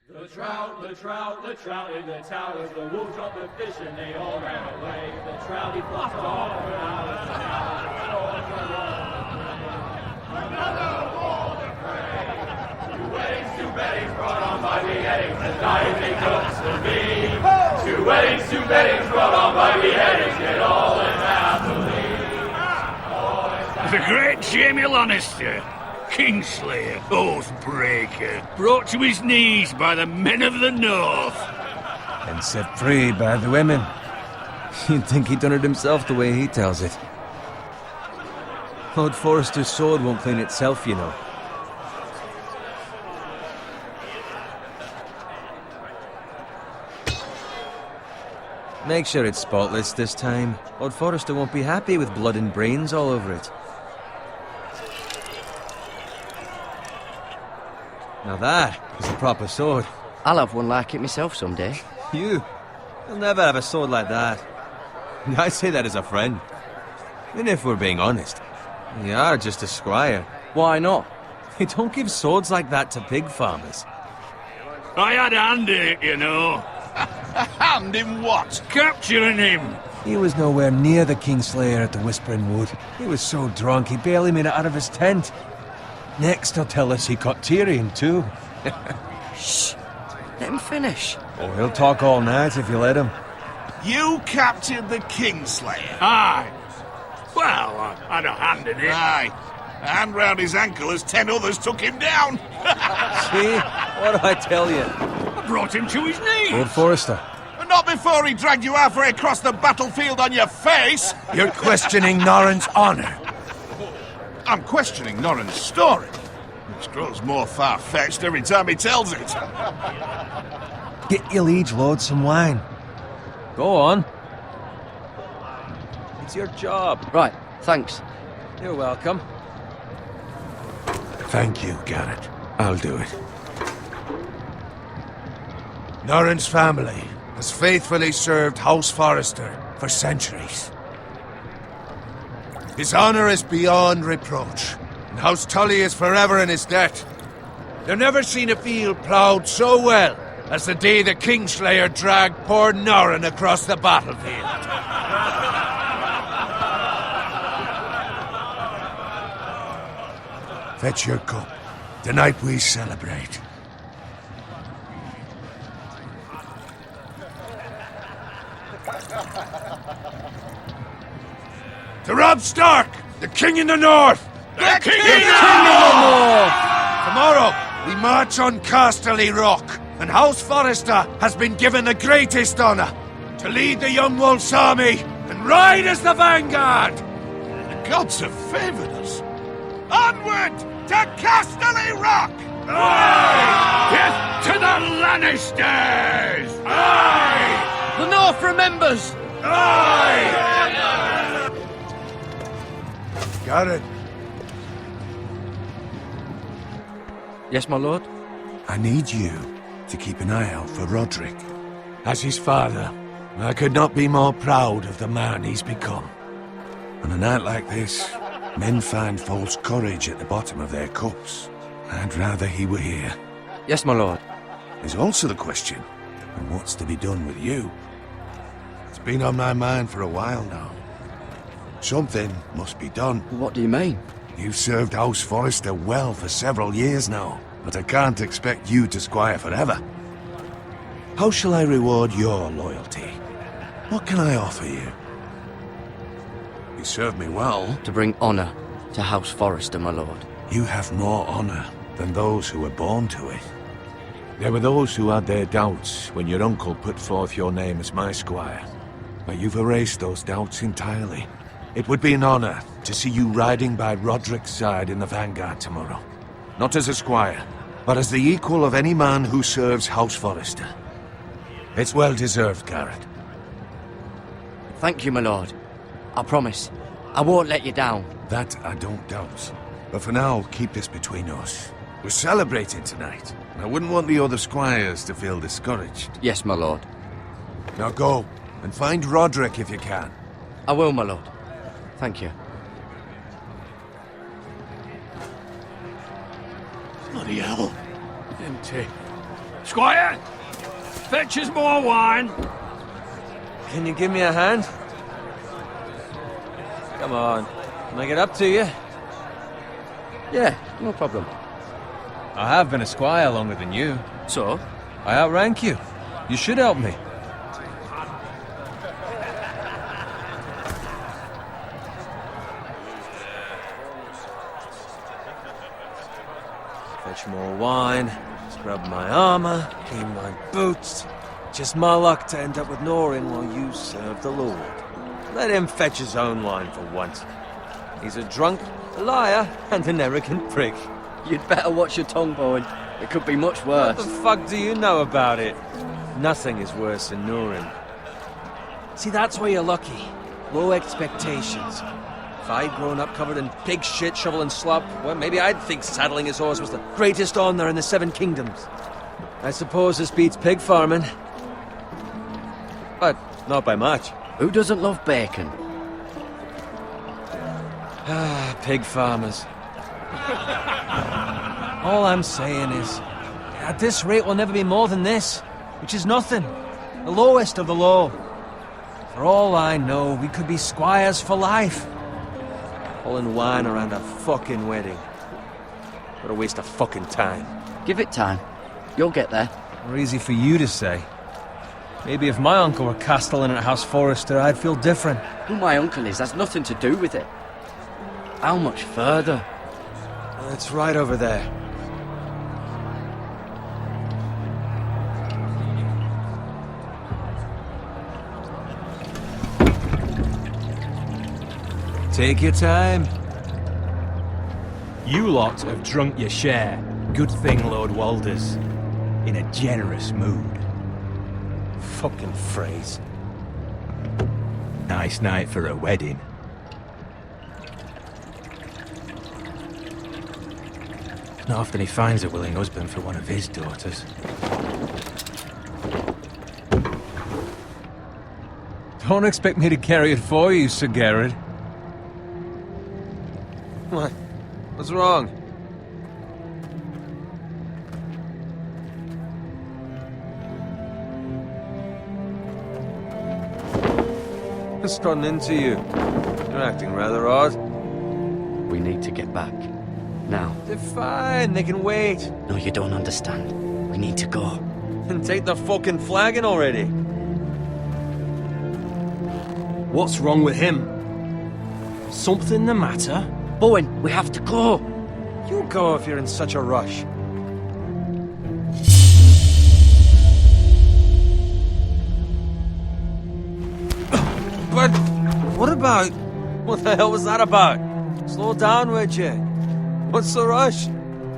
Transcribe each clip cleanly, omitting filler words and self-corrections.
The trout in the towers, the wolves dropped the fish and they all ran away. The trout he flopped off and out of the another war to pray. Two weddings brought on by beheadings, the dying they took to be. Two weddings brought on by beheadings, yet all unhappily. The great Jamie Lannister, Kingslayer, Oathbreaker, brought to his knees by the men of the North. And set free by the women. You'd think he'd done it himself the way he tells it. Lord Forrester's sword won't clean itself, you know. Make sure it's spotless this time. Lord Forrester won't be happy with blood and brains all over it. Now that is a proper sword. I'll have one like it myself someday. You'll never have a sword like that. I say that as a friend. And if we're being honest, you are just a squire. Why not? They don't give swords like that to pig farmers. I had a hand in it, you know. A hand in what? Capturing him. He was nowhere near the Kingslayer at the Whispering Wood. He was so drunk he barely made it out of his tent. Next he'll tell us he caught Tyrion too. Shh! Let him finish. Oh, he'll talk all night if you let him. You captured the Kingslayer? Aye. Well, I had a hand in it. Aye. A hand round his ankle as 10 others took him down. See? What do I tell you? I brought him to his knees. Lord Forrester. But not before he dragged you halfway across the battlefield on your face. You're questioning Norrin's honor. I'm questioning Norrin's story, which grows more far-fetched every time he tells it. Get your liege lord some wine. Go on. It's your job. Right, thanks. You're welcome. Thank you, Garrett. I'll do it. Norrin's family has faithfully served House Forrester for centuries. His honor is beyond reproach, and House Tully is forever in his debt. They've never seen a field ploughed so well as the day the Kingslayer dragged poor Norrin across the battlefield. Fetch your cup. Tonight we celebrate. To Robb Stark, the King in the North! The King in the North! Tomorrow, we march on Casterly Rock, and House Forrester has been given the greatest honor to lead the Young Wolf's army and ride as the vanguard! The gods have favored us. Onward to Casterly Rock! Death to the Lannisters! Aye! The North remembers! Aye! Garrett, Yes, my lord? I need you to keep an eye out for Roderick. As his father, I could not be more proud of the man he's become. On a night like this, men find false courage at the bottom of their cups. I'd rather he were here. Yes, my lord. There's also the question of what's to be done with you. It's been on my mind for a while now. Something must be done. What do you mean? You've served House Forrester well for several years now, but I can't expect you to squire forever. How shall I reward your loyalty? What can I offer you? You served me well. To bring honor to House Forrester, my lord. You have more honor than those who were born to it. There were those who had their doubts when your uncle put forth your name as my squire. But you've erased those doubts entirely. It would be an honor to see you riding by Roderick's side in the vanguard tomorrow. Not as a squire, but as the equal of any man who serves House Forrester. It's well deserved, Garrett. Thank you, my lord. I promise. I won't let you down. That I don't doubt. But for now, keep this between us. We're celebrating tonight, and I wouldn't want the other squires to feel discouraged. Yes, my lord. Now go, and find Roderick if you can. I will, my lord. Thank you. Bloody hell. Empty. Squire, fetch us more wine. Can you give me a hand? Come on. Can I get up to you? Yeah, no problem. I have been a squire longer than you. So? I outrank you. You should help me. Fetch more wine, scrub my armor, clean my boots. Just my luck to end up with Norin while you serve the Lord. Let him fetch his own wine for once. He's a drunk, a liar, and an arrogant prick. You'd better watch your tongue, Bowen. It could be much worse. What the fuck do you know about it? Nothing is worse than Norin. See, that's where you're lucky. Low expectations. If I'd grown up covered in pig shit, shovel and slop, well, maybe I'd think saddling his horse was the greatest honor in the Seven Kingdoms. I suppose this beats pig farming. But not by much. Who doesn't love bacon? Ah, pig farmers. All I'm saying is, at this rate we'll never be more than this, which is nothing. The lowest of the low. For all I know, we could be squires for life. Pulling wine around a fucking wedding. What a waste of fucking time. Give it time. You'll get there. More easy for you to say. Maybe if my uncle were castellan at House Forrester, I'd feel different. Who my uncle is has nothing to do with it. How much further? It's right over there. Take your time. You lot have drunk your share. Good thing Lord Walder's in a generous mood. Fucking phrase. Nice night for a wedding. Not often he finds a willing husband for one of his daughters. Don't expect me to carry it for you, Sir Garrett. What? What's wrong? What's gotten into you? You're acting rather odd. We need to get back. Now. They're fine, they can wait. No, you don't understand. We need to go. And take the fucking flagon already. What's wrong with him? Something the matter? Bowen, we have to go. You go if you're in such a rush. But what about... What the hell was that about? Slow down, would you? What's the rush?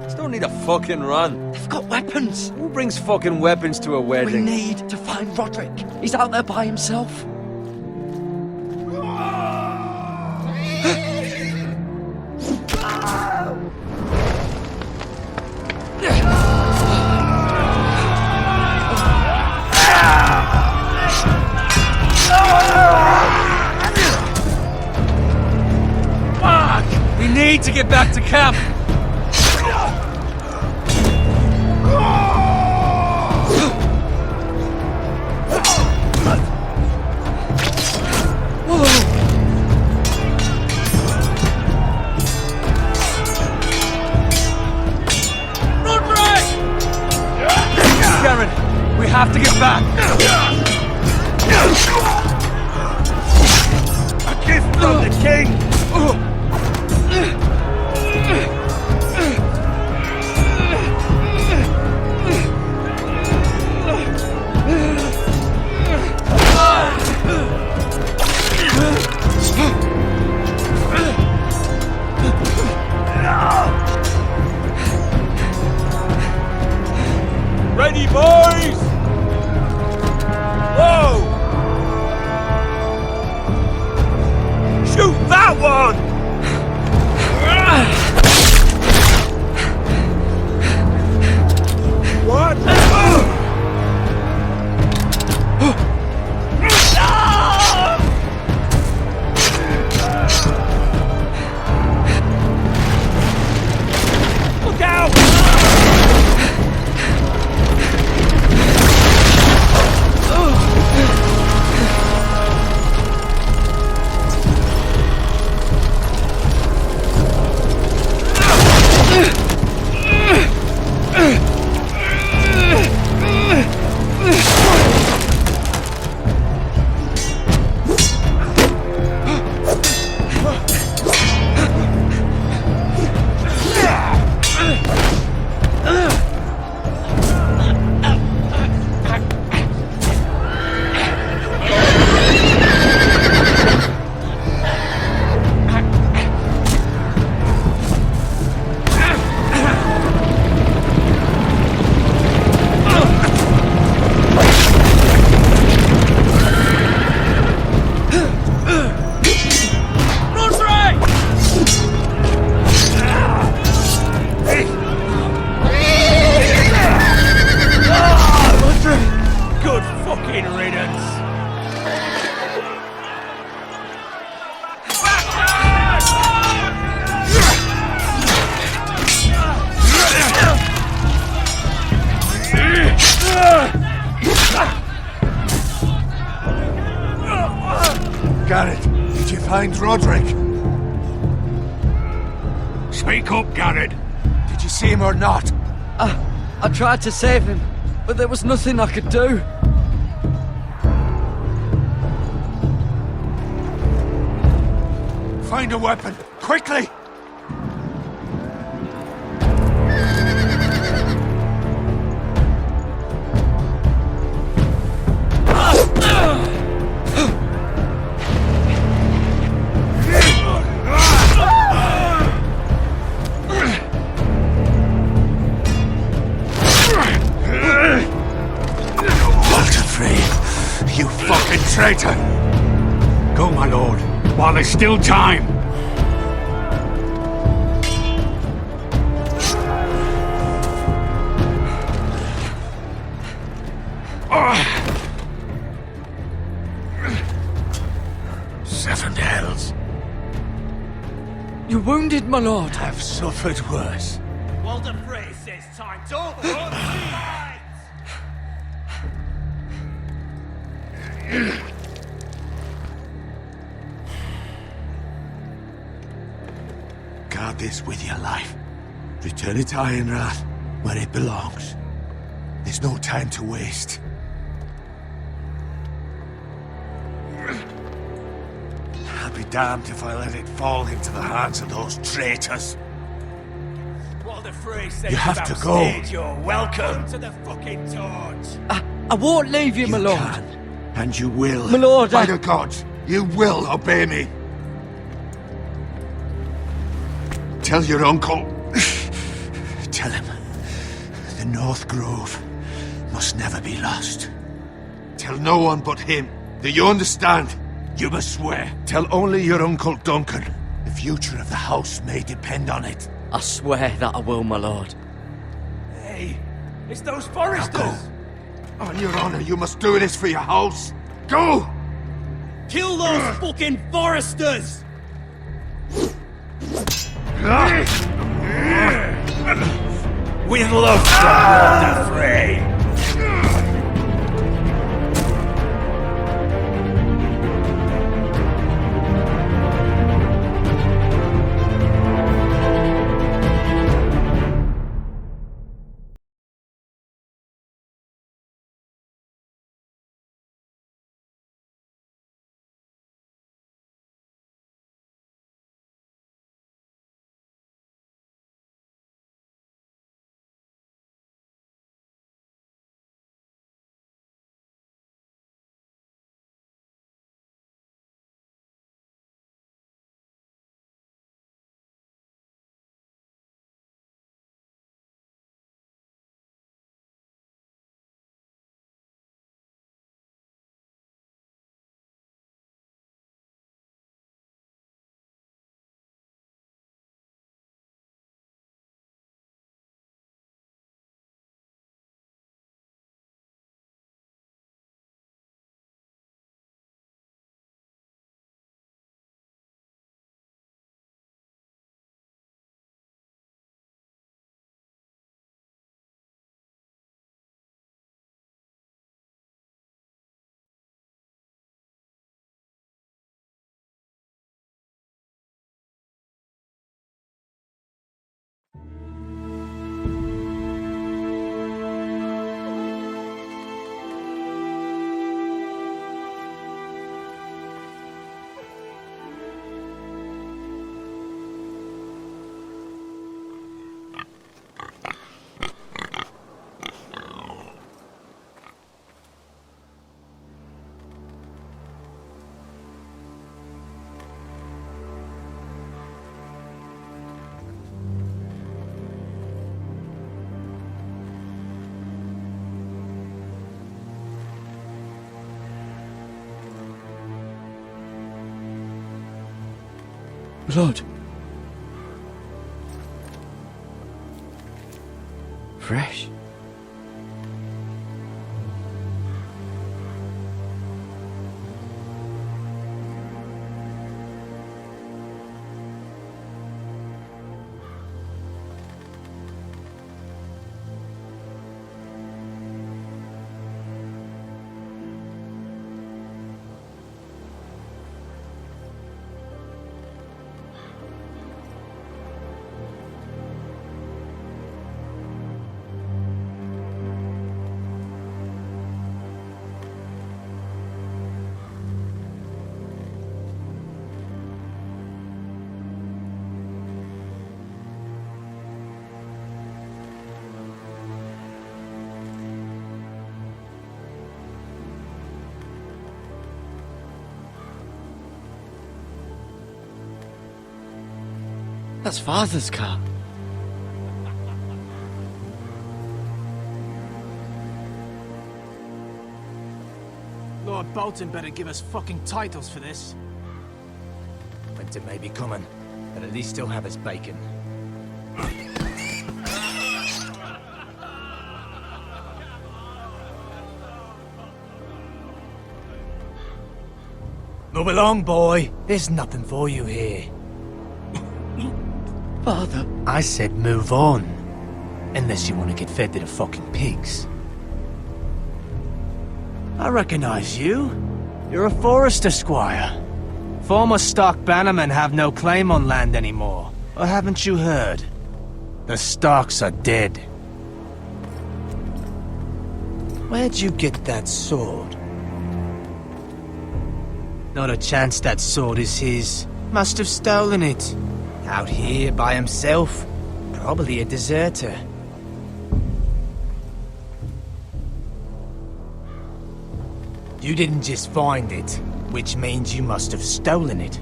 Just don't need a fucking run. They've got weapons. Who brings fucking weapons to a We wedding? need to find Roderick. He's out there by himself. We need to get back to camp. Garen, we have to get back. A gift from the king. Ready, boys! Whoa! Shoot that one! What? Look out! Garrett, did you find Roderick? Speak up, Garrett. Did you see him or not? I tried to save him, but there was nothing I could do. Find a weapon, quickly! You fucking traitor! Go, my lord, while there's still time. Seven hells. You're wounded, my lord. I've suffered worse. Walder Frey says time to fight! Guard this with your life. Return it to Ironrath, where it belongs. There's no time to waste. I'll be damned if I let it fall into the hands of those traitors. Walder Frey says You have to go. You're welcome to the fucking torch. I won't leave you, my lord. Can, and you will. My lord, By the gods, you will obey me. Tell your uncle. Tell him. The North Grove must never be lost. Tell no one but him. Do you understand? You must swear. Tell only your Uncle Duncan. The future of the house may depend on it. I swear that I will, my lord. Hey, it's those Now foresters. go. On your honor, you must do this for your house. Go! Kill those fucking foresters. With love from Walder Frey. Lord. Fresh. That's Father's car. Lord Bolton better give us fucking titles for this. Winter may be coming, but at least he'll have his bacon. Move along, boy. There's nothing for you here. Father. I said move on. Unless you want to get fed to the fucking pigs. I recognize you. You're a Forester squire. Former Stark bannermen have no claim on land anymore. Or haven't you heard? The Starks are dead. Where'd you get that sword? Not a chance that sword is his. Must have stolen it. Out here by himself. Probably a deserter. You didn't just find it, which means you must have stolen it.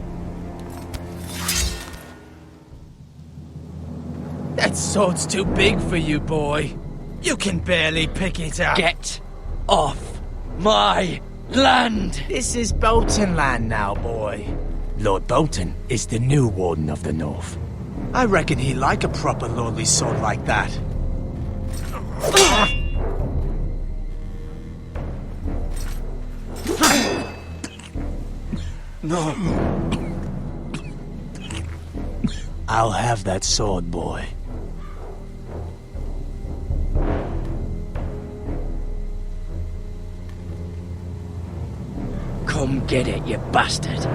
That sword's too big for you, boy. You can barely pick it up. Get off my land! This is Bolton land now, boy. Lord Bolton is the new Warden of the North. I reckon he'd like a proper lordly sword like that. No. I'll have that sword, boy. Come get it, you bastard.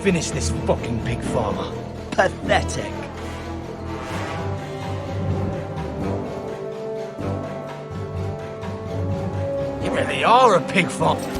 Finish this fucking pig farmer. Pathetic. You really are a pig farmer.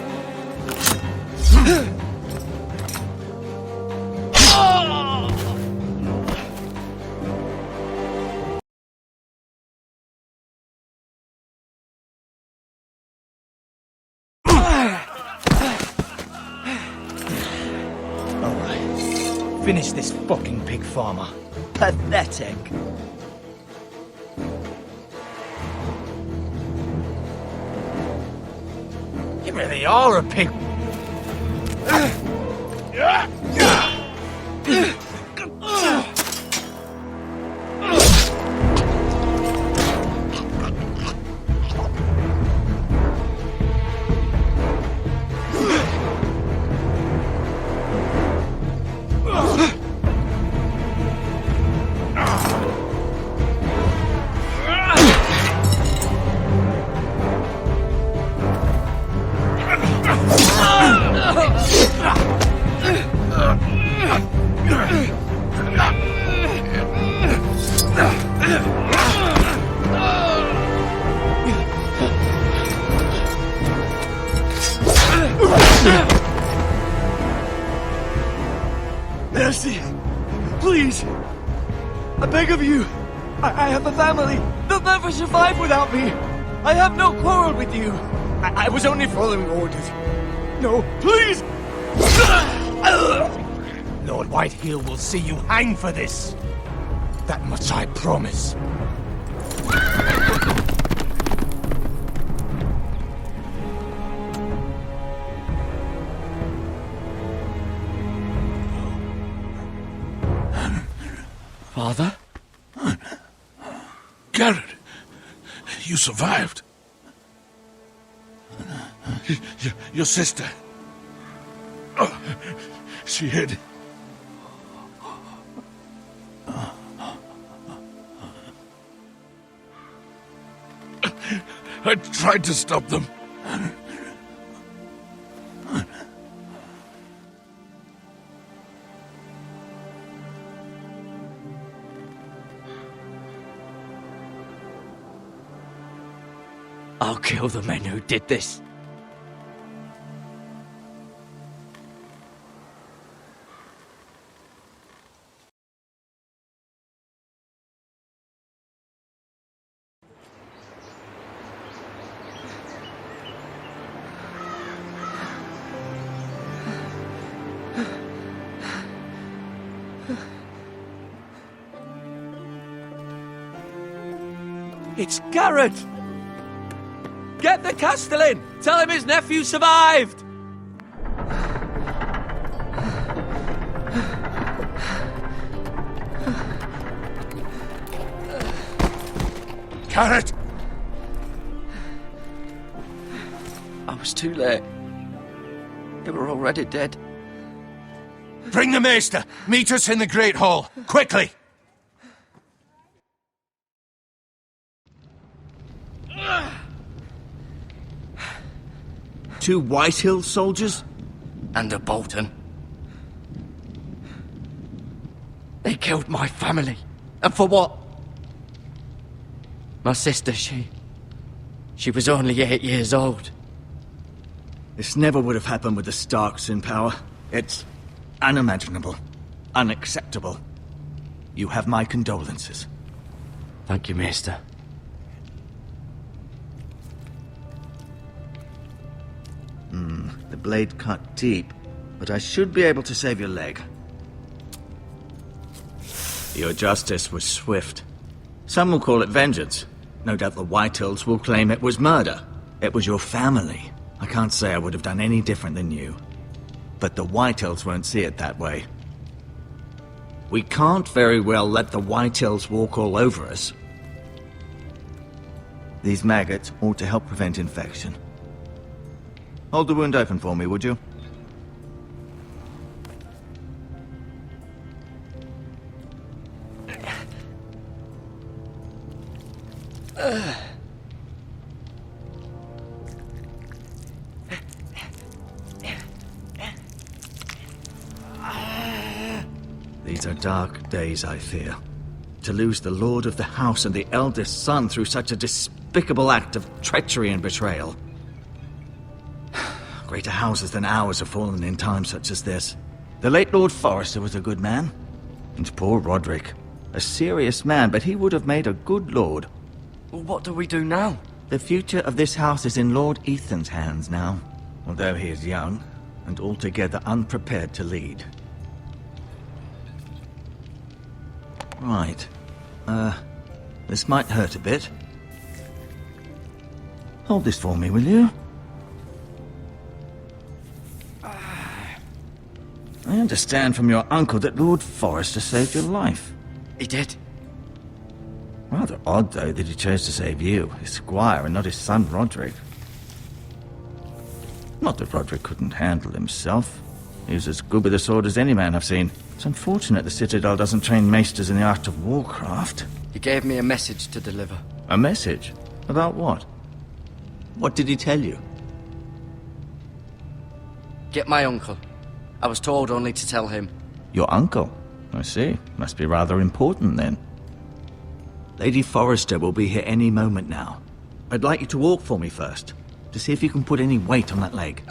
Finish this fucking pig farmer. Pathetic. You really are a pig. Mercy! Please! I beg of you! I have a family! They'll never survive without me! I have no quarrel with you! I was only following orders. No, please! Lord Whitehill will see you hang for this. That much I promise. Father? Garrett, you survived. Your sister. Oh, she hid. I tried to stop them. I'll kill the men who did this. It's Garrett! Get the Castellan! Tell him his nephew survived! Garrett! I was too late. They were already dead. Bring the Maester! Meet us in the Great Hall! Quickly! Two Whitehill soldiers? And a Bolton. They killed my family. And for what? My sister, she was only 8 years old. This never would have happened with the Starks in power. It's unimaginable. Unacceptable. You have my condolences. Thank you, Maester. The blade cut deep, but I should be able to save your leg. Your justice was swift. Some will call it vengeance. No doubt the Whitehills will claim it was murder. It was your family. I can't say I would have done any different than you. But the Whitehills won't see it that way. We can't very well let the Whitehills walk all over us. These maggots ought to help prevent infection. Hold the wound open for me, would you? These are dark days, I fear. To lose the lord of the house and the eldest son through such a despicable act of treachery and betrayal. Greater houses than ours have fallen in times such as this. The late Lord Forrester was a good man. And poor Roderick. A serious man, but he would have made a good lord. Well, what do we do now? The future of this house is in Lord Ethan's hands now. Although he is young, and altogether unprepared to lead. Right. This might hurt a bit. Hold this for me, will you? I understand from your uncle that Lord Forrester saved your life. He did. Rather odd, though, that he chose to save you, his squire, and not his son Roderick. Not that Roderick couldn't handle himself. He was as good with a sword as any man I've seen. It's unfortunate the Citadel doesn't train maesters in the art of warcraft. He gave me a message to deliver. A message? About what? What did he tell you? Get my uncle. I was told only to tell him. Your uncle? I see. Must be rather important, then. Lady Forrester will be here any moment now. I'd like you to walk for me first, to see if you can put any weight on that leg.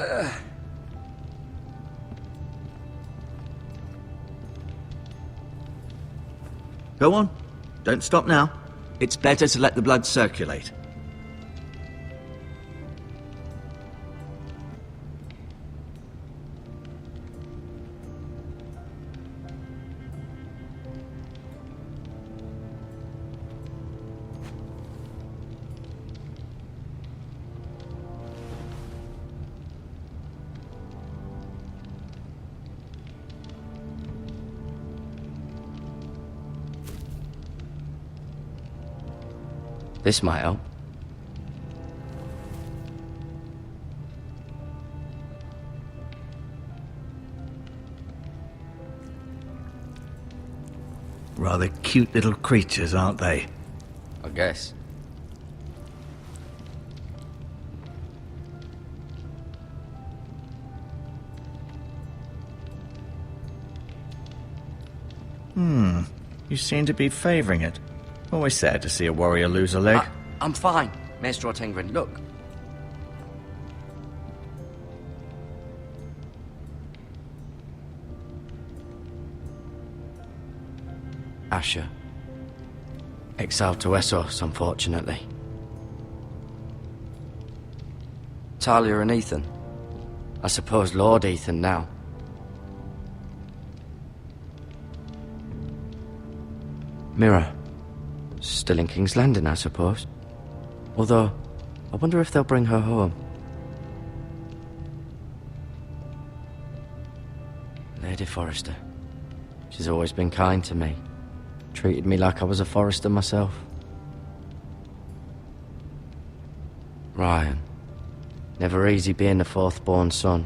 Go on. Don't stop now. It's better to let the blood circulate. This might help. Rather cute little creatures, aren't they? I guess. You seem to be favoring it. Always sad to see a warrior lose a leg. I'm fine, Maester Ortengren. Look. Asher. Exiled to Essos, unfortunately. Talia and Ethan. I suppose Lord Ethan now. Mira. Still in King's Landing, I suppose. Although, I wonder if they'll bring her home. Lady Forrester. She's always been kind to me. Treated me like I was a Forrester myself. Ryan. Never easy being the fourth-born son.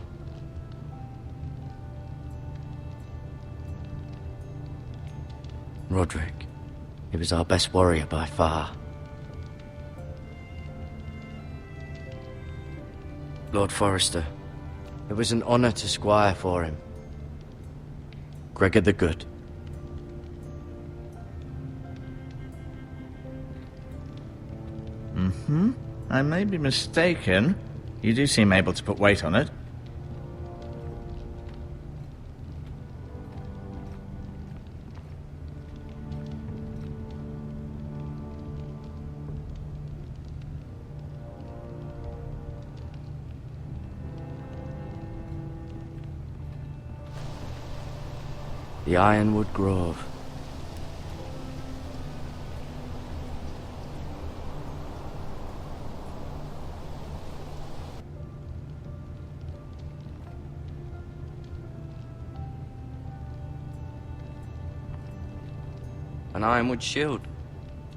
Roderick. He was our best warrior by far. Lord Forrester. It was an honor to squire for him. Gregor the Good. I may be mistaken. You do seem able to put weight on it. The Ironwood Grove. An ironwood shield.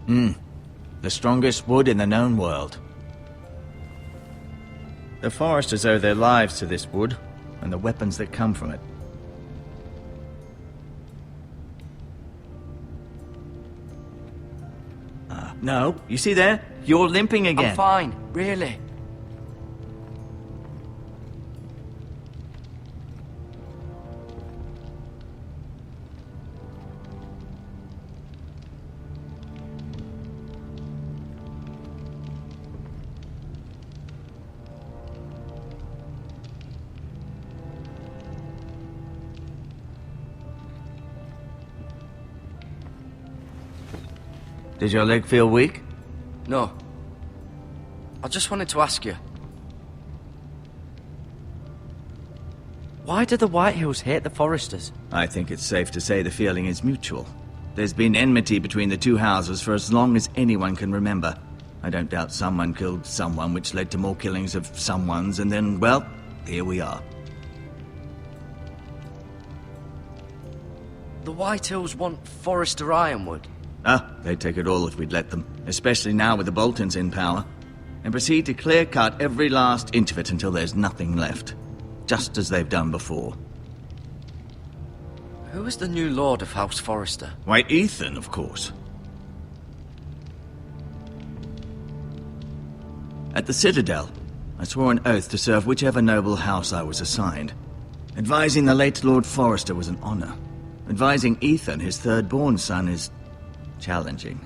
The strongest wood in the known world. The Foresters owe their lives to this wood, and the weapons that come from it. No, you see there? You're limping again. I'm fine, really. Did your leg feel weak? No. I just wanted to ask you. Why do the Whitehills hate the Foresters? I think it's safe to say the feeling is mutual. There's been enmity between the two houses for as long as anyone can remember. I don't doubt someone killed someone, which led to more killings of someones, and then, well, here we are. The Whitehills want Forrester Ironwood. They'd take it all if we'd let them, especially now with the Boltons in power, and proceed to clear-cut every last inch of it until there's nothing left, just as they've done before. Who is the new Lord of House Forrester? Why, Ethan, of course. At the Citadel, I swore an oath to serve whichever noble house I was assigned. Advising the late Lord Forrester was an honor. Advising Ethan, his third-born son, is challenging.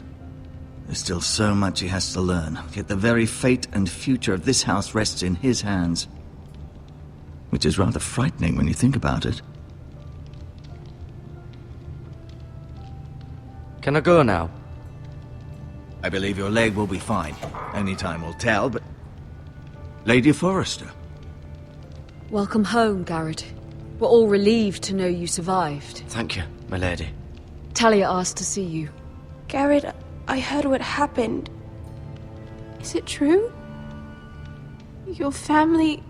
There's still so much he has to learn, yet the very fate and future of this house rests in his hands. Which is rather frightening when you think about it. Can I go now? I believe your leg will be fine. Only time will tell, but... Lady Forrester. Welcome home, Garrett. We're all relieved to know you survived. Thank you, my lady. Talia asked to see you. Garrett, I heard what happened. Is it true? Your family...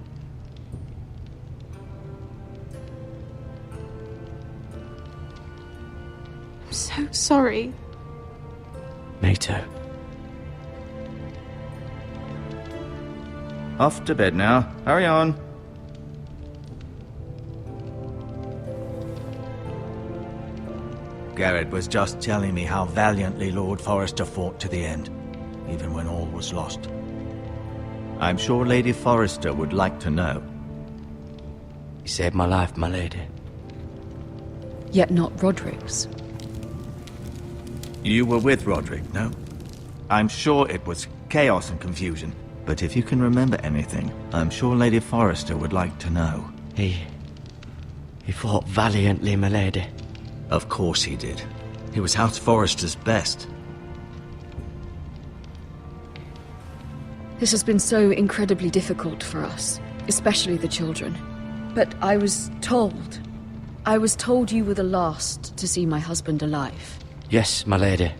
I'm so sorry. Me too. Off to bed now. Hurry on. Garrett was just telling me how valiantly Lord Forrester fought to the end, even when all was lost. I'm sure Lady Forrester would like to know. He saved my life, my lady. Yet not Roderick's. You were with Roderick, no? I'm sure it was chaos and confusion, but if you can remember anything, I'm sure Lady Forrester would like to know. He fought valiantly, my lady. Of course he did. He was House Forrester's best. This has been so incredibly difficult for us, especially the children. But I was told you were the last to see my husband alive. Yes, my lady.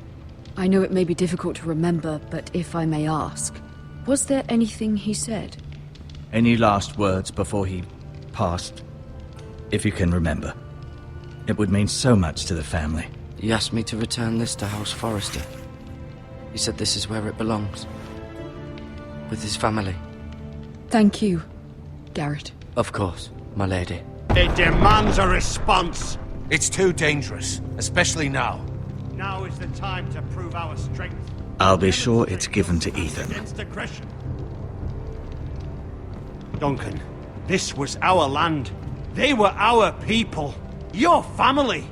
I know it may be difficult to remember, but if I may ask, Was there anything he said? Any last words before he passed? If you can remember. It would mean so much to the family. He asked me to return this to House Forrester. He said this is where it belongs. With his family. Thank you, Garrett. Of course, my lady. It demands a response. It's too dangerous, especially now. Now is the time to prove our strength. I'll be sure it's given to Ethan. Against aggression. Duncan, this was our land. They were our people. Your family.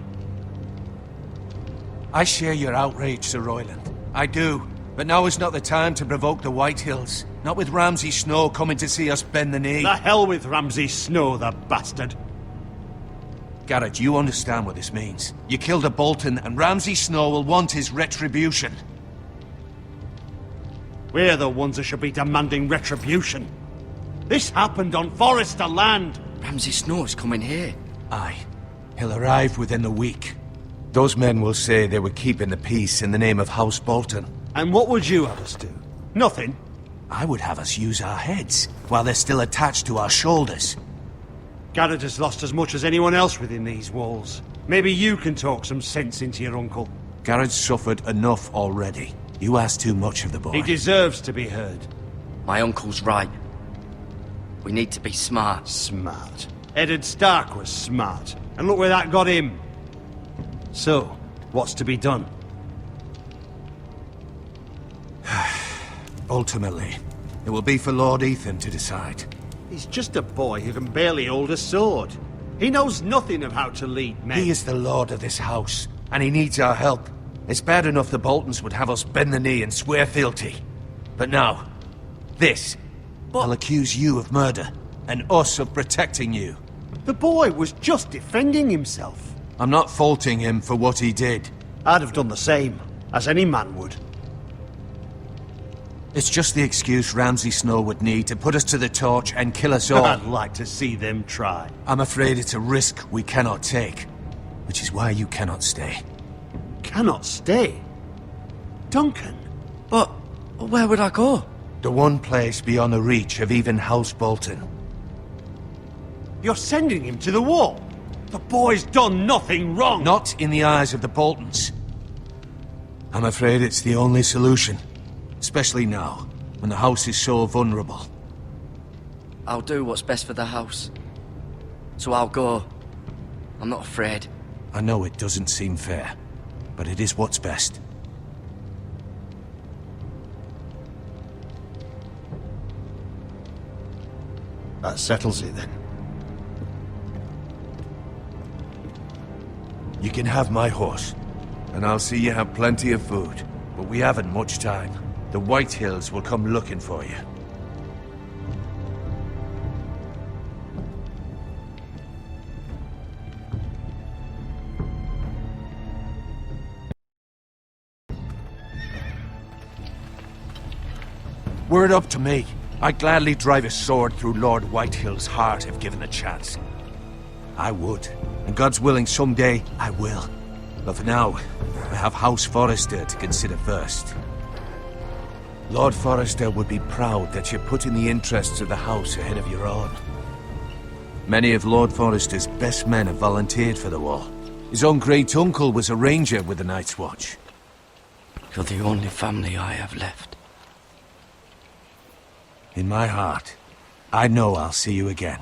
I share your outrage, Sir Royland. I do. But now is not the time to provoke the Whitehills. Not with Ramsay Snow coming to see us bend the knee. The hell with Ramsay Snow, the bastard. Garrett, you understand what this means. You killed a Bolton, and Ramsay Snow will want his retribution. We're the ones who should be demanding retribution. This happened on Forrester land. Ramsay Snow is coming here. Aye. He'll arrive within the week. Those men will say they were keeping the peace in the name of House Bolton. And what would you have us do? Nothing. I would have us use our heads, while they're still attached to our shoulders. Garrett has lost as much as anyone else within these walls. Maybe you can talk some sense into your uncle. Garrett's suffered enough already. You ask too much of the boy. He deserves to be heard. My uncle's right. We need to be smart. Smart. Eddard Stark was smart. And look where that got him. So, what's to be done? Ultimately, it will be for Lord Ethan to decide. He's just a boy who can barely hold a sword. He knows nothing of how to lead men. He is the lord of this house, and he needs our help. It's bad enough the Boltons would have us bend the knee and swear fealty. But now, this. I'll accuse you of murder, and us of protecting you. The boy was just defending himself. I'm not faulting him for what he did. I'd have done the same, as any man would. It's just the excuse Ramsay Snow would need to put us to the torch and kill us all. I'd like to see them try. I'm afraid it's a risk we cannot take, which is why you cannot stay. Cannot stay? Duncan? But where would I go? The one place beyond the reach of even House Bolton. You're sending him to the wall? The boy's done nothing wrong! Not in the eyes of the Boltons. I'm afraid it's the only solution. Especially now, when the house is so vulnerable. I'll do what's best for the house. So I'll go. I'm not afraid. I know it doesn't seem fair, but it is what's best. That settles it then. You can have my horse, and I'll see you have plenty of food. But we haven't much time. The Whitehills will come looking for you. Were it up to me, I'd gladly drive a sword through Lord Whitehill's heart if given the chance. I would, and God's willing someday I will. But for now, I have House Forrester to consider first. Lord Forrester would be proud that you're putting the interests of the house ahead of your own. Many of Lord Forrester's best men have volunteered for the war. His own great-uncle was a ranger with the Night's Watch. You're the only family I have left. In my heart, I know I'll see you again.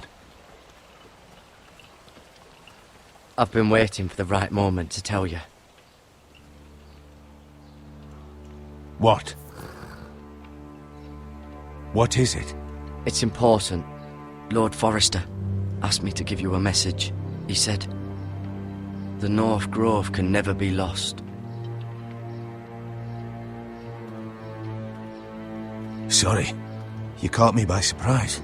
I've been waiting for the right moment to tell you. What? What is it? It's important. Lord Forrester asked me to give you a message. He said, the North Grove can never be lost. Sorry. You caught me by surprise.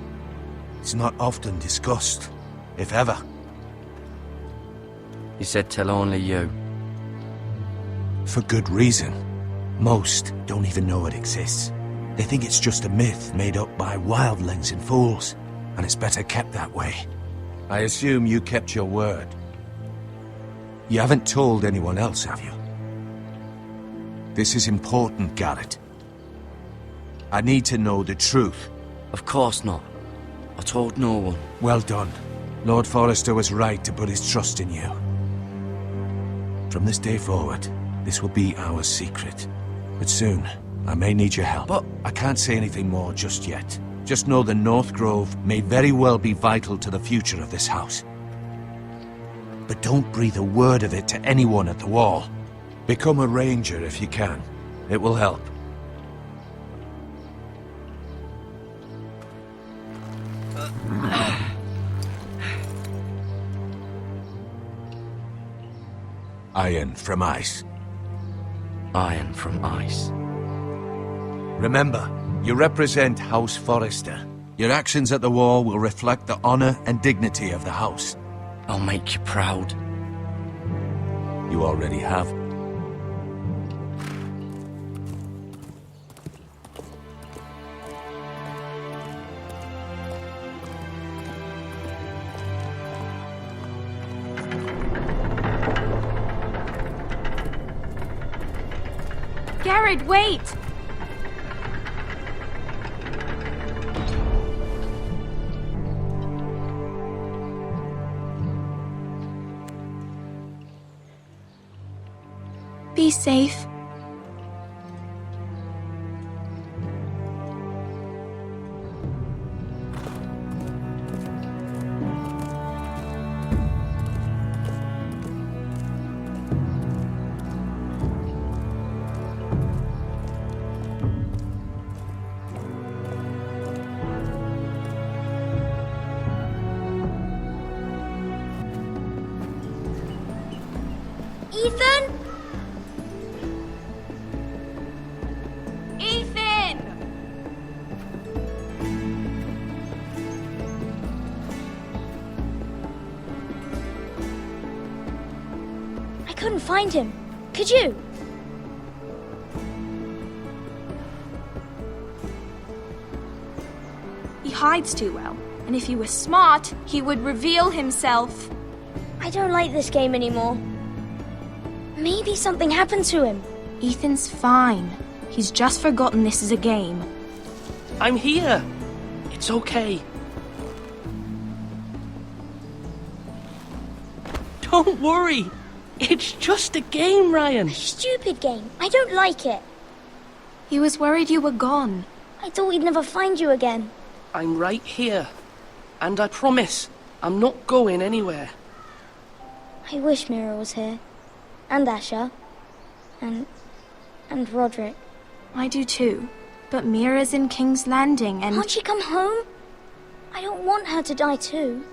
It's not often discussed, if ever. He said tell only you. For good reason. Most don't even know it exists. They think it's just a myth made up by wildlings and fools, and it's better kept that way. I assume you kept your word. You haven't told anyone else, have you? This is important, Garrett. I need to know the truth. Of course not. I told no one. Well done. Lord Forrester was right to put his trust in you. From this day forward, this will be our secret. But soon, I may need your help. But I can't say anything more just yet. Just know the North Grove may very well be vital to the future of this house. But don't breathe a word of it to anyone at the Wall. Become a ranger if you can. It will help. Iron from ice. Iron from ice. Remember, you represent House Forrester. Your actions at the Wall will reflect the honor and dignity of the house. I'll make you proud. You already have. Garrett, wait! Be safe. Ethan? I couldn't find him. Could you? He hides too well, and if he were smart, he would reveal himself. I don't like this game anymore. Maybe something happened to him. Ethan's fine. He's just forgotten this is a game. I'm here. It's okay. Don't worry. It's just a game, Ryan. A stupid game. I don't like it. He was worried you were gone. I thought we'd never find you again. I'm right here. And I promise, I'm not going anywhere. I wish Mira was here. And Asher. And Roderick. I do too. But Mira's in King's Landing and... Can't she come home? I don't want her to die too.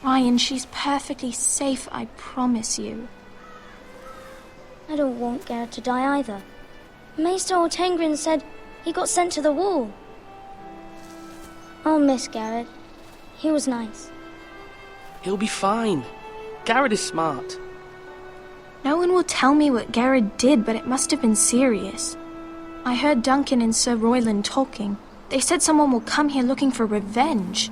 Ryan, she's perfectly safe, I promise you. I don't want Garrett to die either. Maester Ortengrin said he got sent to the Wall. I'll miss Garrett. He was nice. He'll be fine. Garrett is smart. No one will tell me what Garrett did, but it must have been serious. I heard Duncan and Sir Royland talking. They said someone will come here looking for revenge.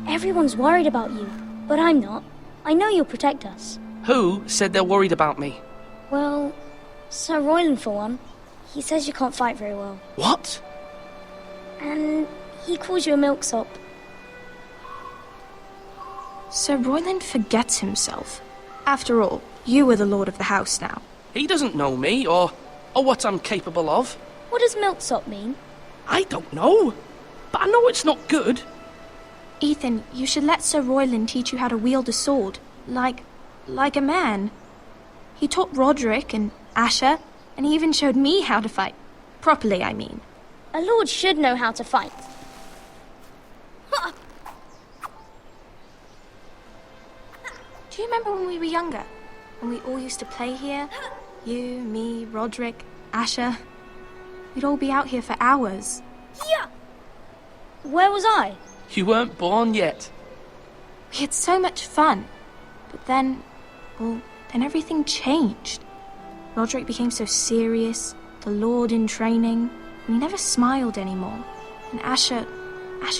Everyone's worried about you, but I'm not. I know you'll protect us. Who said they're worried about me? Well, Sir Royland for one. He says you can't fight very well. What? And he calls you a milksop. Sir Royland forgets himself. After all, you are the lord of the house now. He doesn't know me, or what I'm capable of. What does milksop mean? I don't know, but I know it's not good. Ethan, you should let Sir Royland teach you how to wield a sword, like a man. He taught Roderick and Asher, and he even showed me how to fight. Properly, I mean. A lord should know how to fight. Do you remember when we were younger? When we all used to play here? You, me, Roderick, Asher. We'd all be out here for hours. Yeah! Where was I? You weren't born yet. We had so much fun. But then everything changed. Roderick became so serious, the Lord in training, and he never smiled anymore. And Asher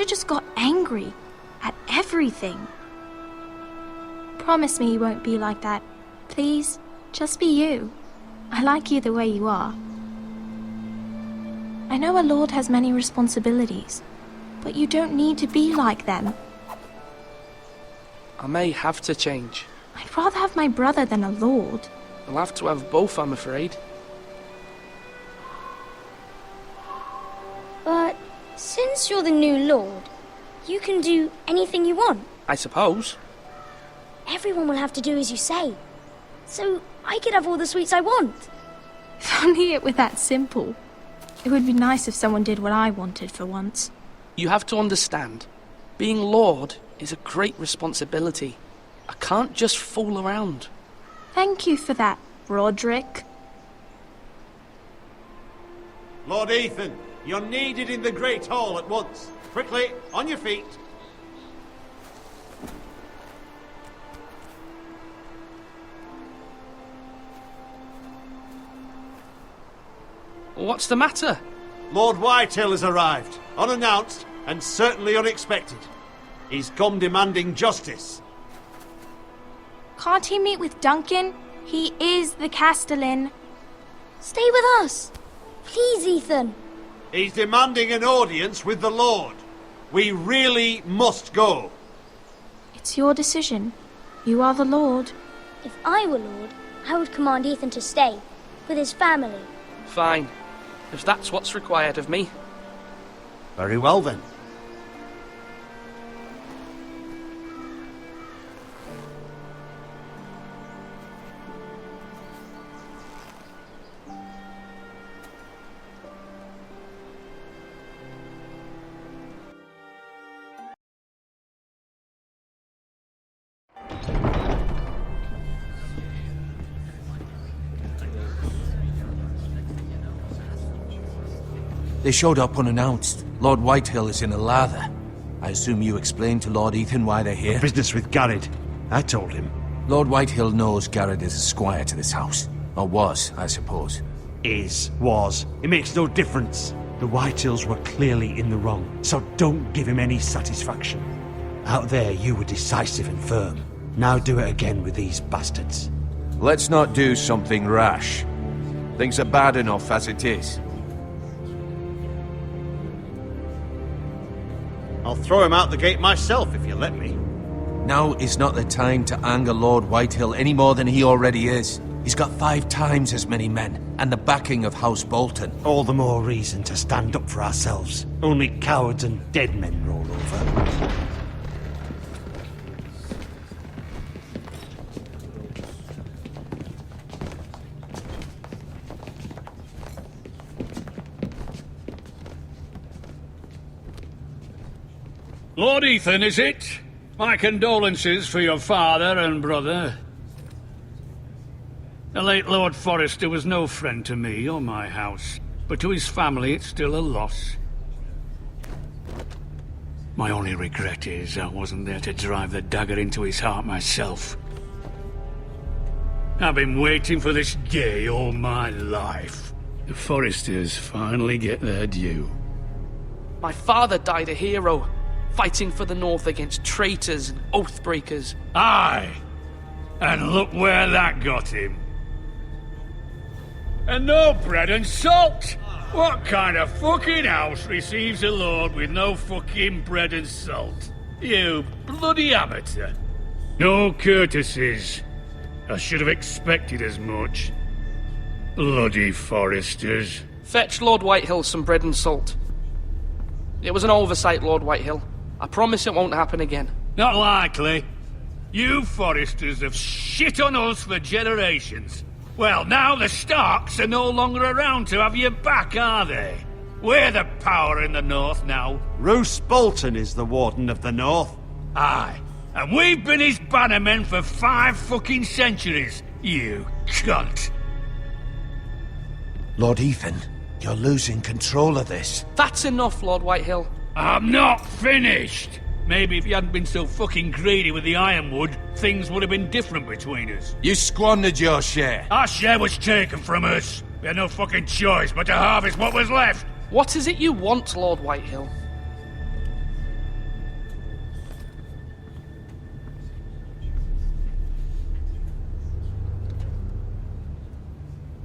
just got angry at everything. Promise me you won't be like that. Please, just be you. I like you the way you are. I know a lord has many responsibilities, but you don't need to be like them. I may have to change. I'd rather have my brother than a lord. I'll have to have both, I'm afraid. But since you're the new lord, you can do anything you want. I suppose. Everyone will have to do as you say. So I could have all the sweets I want. If only it were that simple. It would be nice if someone did what I wanted for once. You have to understand, being Lord is a great responsibility. I can't just fool around. Thank you for that, Roderick. Lord Ethan, you're needed in the Great Hall at once. Quickly, on your feet. What's the matter? Lord Whitehill has arrived, unannounced and certainly unexpected. He's come demanding justice. Can't he meet with Duncan? He is the Castellan. Stay with us. Please, Ethan. He's demanding an audience with the Lord. We really must go. It's your decision. You are the Lord. If I were Lord, I would command Ethan to stay, with his family. Fine. If that's what's required of me. Very well then. They showed up unannounced. Lord Whitehill is in a lather. I assume you explained to Lord Ethan why they're here? Business with Garrett. I told him. Lord Whitehill knows Garrett is a squire to this house. Or was, I suppose. Was. It makes no difference. The Whitehills were clearly in the wrong, so don't give him any satisfaction. Out there, you were decisive and firm. Now do it again with these bastards. Let's not do something rash. Things are bad enough as it is. I'll throw him out the gate myself if you let me. Now is not the time to anger Lord Whitehill any more than he already is. He's got 5 times as many men, and the backing of House Bolton. All the more reason to stand up for ourselves. Only cowards and dead men roll over. Lord Ethan, is it? My condolences for your father and brother. The late Lord Forrester was no friend to me or my house, but to his family it's still a loss. My only regret is I wasn't there to drive the dagger into his heart myself. I've been waiting for this day all my life. The Forresters finally get their due. My father died a hero, fighting for the North against traitors and oathbreakers. Aye! And look where that got him. And no bread and salt! What kind of fucking house receives a lord with no fucking bread and salt? You bloody amateur. No courtesies. I should have expected as much. Bloody Forresters. Fetch Lord Whitehill some bread and salt. It was an oversight, Lord Whitehill. I promise it won't happen again. Not likely. You Forresters have shit on us for generations. Well, now the Starks are no longer around to have you back, are they? We're the power in the North now. Roose Bolton is the Warden of the North. Aye. And we've been his bannermen for 5 fucking centuries, you cunt. Lord Ethan, you're losing control of this. That's enough, Lord Whitehill. I'm not finished! Maybe if you hadn't been so fucking greedy with the ironwood, things would have been different between us. You squandered your share. Our share was taken from us. We had no fucking choice but to harvest what was left. What is it you want, Lord Whitehill?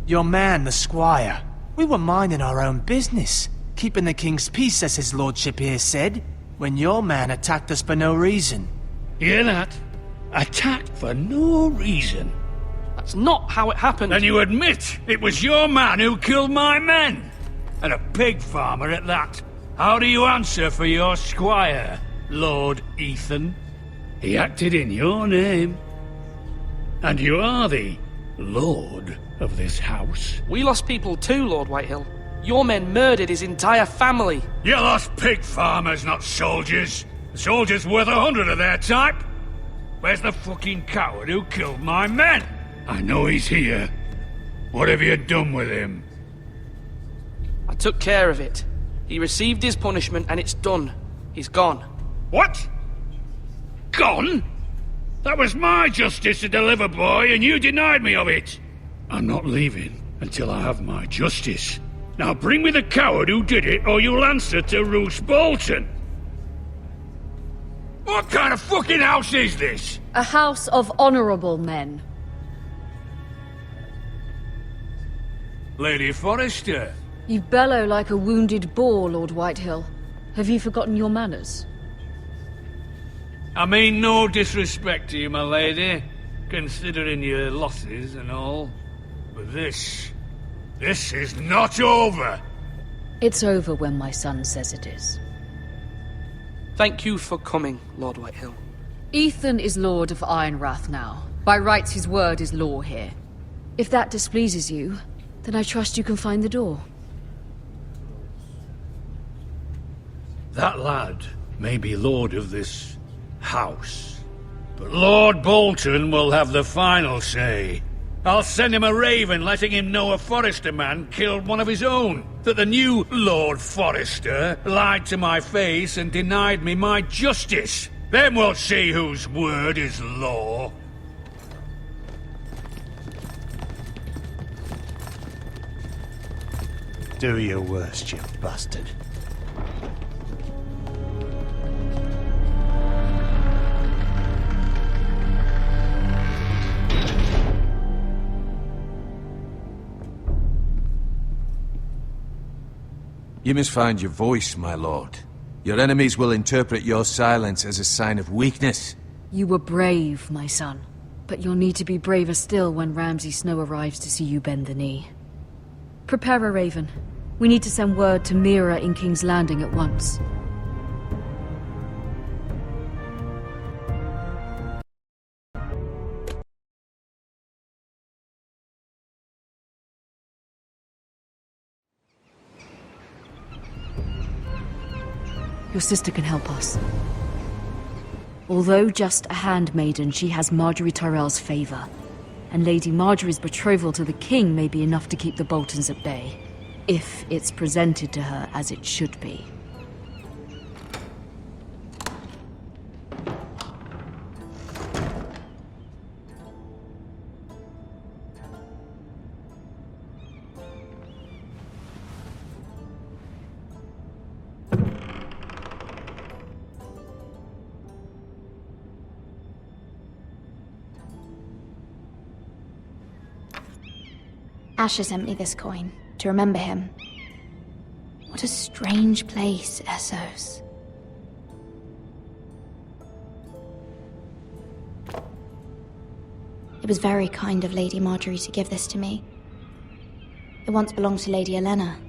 Your man, the squire. We were minding our own business, keeping the king's peace, as his lordship here said, when your man attacked us for no reason. Hear that? Attacked for no reason. That's not how it happened. And you admit it was your man who killed my men? And a pig farmer at that. How do you answer for your squire, Lord Ethan? He acted in your name. And you are the lord of this house. We lost people too, Lord Whitehill. Your men murdered his entire family. You lost pig farmers, not soldiers. The soldiers worth 100 of their type. Where's the fucking coward who killed my men? I know he's here. What have you done with him? I took care of it. He received his punishment and it's done. He's gone. What? Gone? That was my justice to deliver, boy, and you denied me of it. I'm not leaving until I have my justice. Now bring me the coward who did it, or you'll answer to Roose Bolton. What kind of fucking house is this? A house of honorable men. Lady Forrester. You bellow like a wounded boar, Lord Whitehill. Have you forgotten your manners? I mean no disrespect to you, my lady, considering your losses and all. But this is not over. It's over when my son says it is. Thank you for coming, Lord Whitehill. Ethan is Lord of Ironrath now. By rights, his word is law here. If that displeases you, then I trust you can find the door. That lad may be lord of this house, but Lord Bolton will have the final say. I'll send him a raven letting him know a Forrester man killed one of his own, that the new Lord Forrester lied to my face and denied me my justice. Then we'll see whose word is law. Do your worst, you bastard. You must find your voice, my lord. Your enemies will interpret your silence as a sign of weakness. You were brave, my son. But you'll need to be braver still when Ramsay Snow arrives to see you bend the knee. Prepare a raven. We need to send word to Mira in King's Landing at once. Your sister can help us. Although just a handmaiden, she has Marjorie Tyrell's favor. And Lady Marjorie's betrothal to the king may be enough to keep the Boltons at bay. If it's presented to her as it should be. Asher sent me this coin, to remember him. What a strange place, Essos. It was very kind of Lady Marjorie to give this to me. It once belonged to Lady Elena.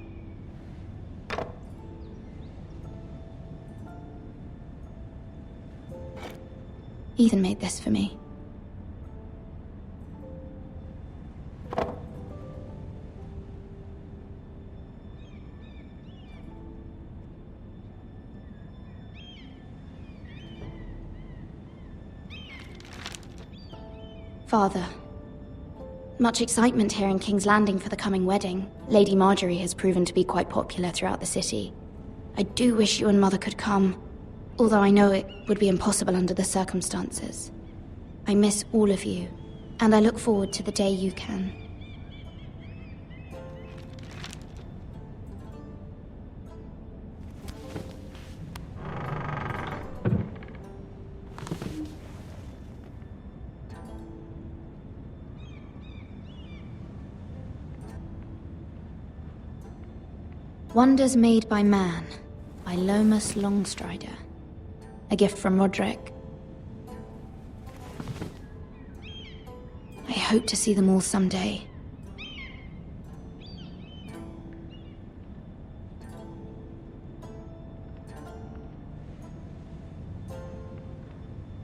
Ethan made this for me. Father, much excitement here in King's Landing for the coming wedding. Lady Marjorie has proven to be quite popular throughout the city. I do wish you and Mother could come, although I know it would be impossible under the circumstances. I miss all of you, and I look forward to the day you can. Wonders Made by Man, by Lomas Longstrider. A gift from Roderick. I hope to see them all someday.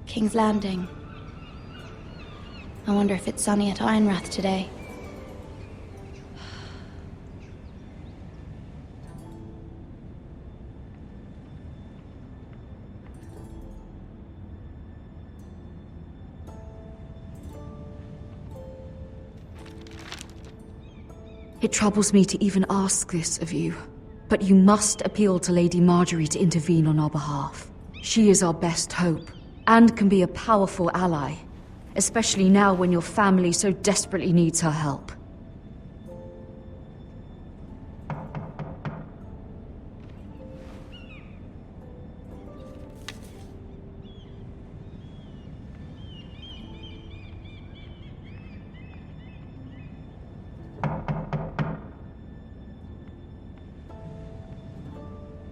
King's Landing. I wonder if it's sunny at Ironrath today. It troubles me to even ask this of you, but you must appeal to Lady Marjorie to intervene on our behalf. She is our best hope, and can be a powerful ally, especially now when your family so desperately needs her help.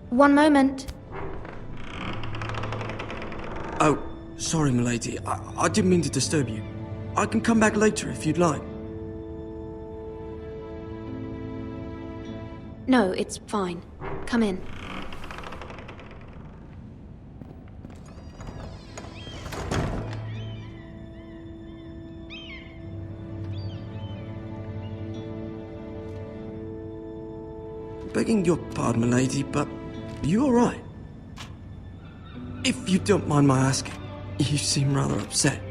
One moment. Oh, sorry, milady. I didn't mean to disturb you. I can come back later if you'd like. No, it's fine. Come in. Begging your pardon, milady, but you all right? If you don't mind my asking, you seem rather upset.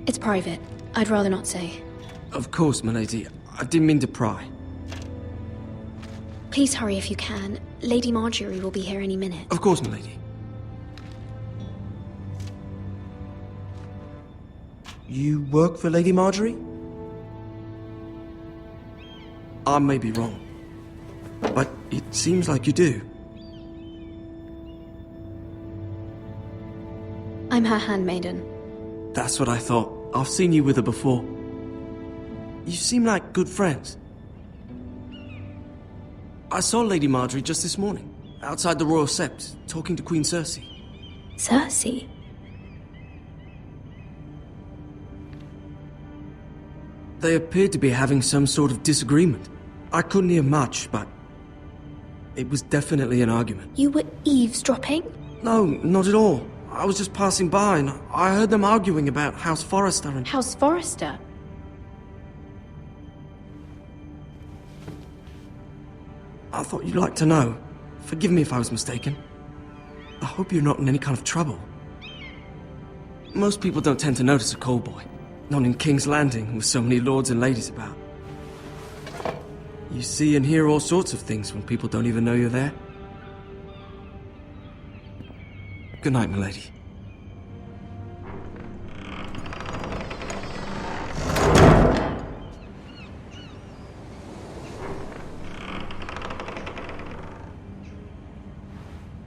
It's private. I'd rather not say. Of course, milady. I didn't mean to pry. Please hurry if you can. Lady Marjorie will be here any minute. Of course, milady. You work for Lady Marjorie? I may be wrong, but it seems like you do. I'm her handmaiden. That's what I thought. I've seen you with her before. You seem like good friends. I saw Lady Marjorie just this morning, outside the Royal Sept, talking to Queen Cersei. Cersei? They appeared to be having some sort of disagreement. I couldn't hear much, but it was definitely an argument. You were eavesdropping? No, not at all. I was just passing by and I heard them arguing about House Forrester and... House Forrester? I thought you'd like to know. Forgive me if I was mistaken. I hope you're not in any kind of trouble. Most people don't tend to notice a callboy. Not in King's Landing, with so many lords and ladies about. You see and hear all sorts of things when people don't even know you're there. Good night, milady.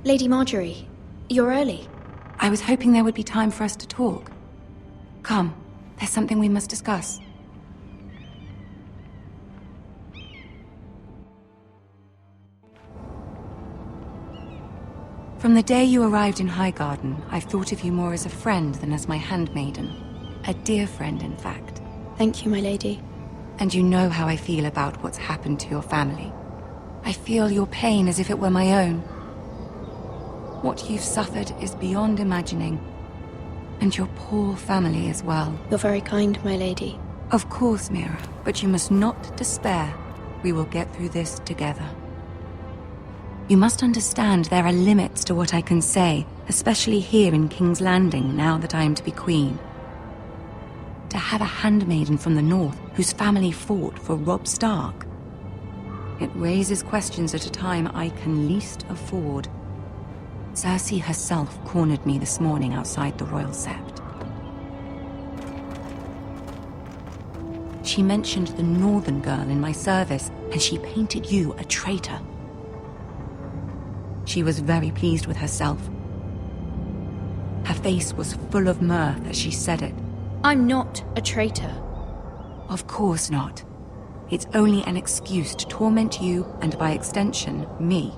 Lady Marjorie, you're early. I was hoping there would be time for us to talk. Come, there's something we must discuss. From the day you arrived in Highgarden, I've thought of you more as a friend than as my handmaiden. A dear friend, in fact. Thank you, my lady. And you know how I feel about what's happened to your family. I feel your pain as if it were my own. What you've suffered is beyond imagining. And your poor family as well. You're very kind, my lady. Of course, Mira, but you must not despair. We will get through this together. You must understand there are limits to what I can say, especially here in King's Landing, now that I am to be queen. To have a handmaiden from the north whose family fought for Robb Stark. It raises questions at a time I can least afford. Cersei herself cornered me this morning outside the Royal Sept. She mentioned the northern girl in my service, and she painted you a traitor. She was very pleased with herself. Her face was full of mirth as she said it. I'm not a traitor. Of course not. It's only an excuse to torment you, and by extension, me.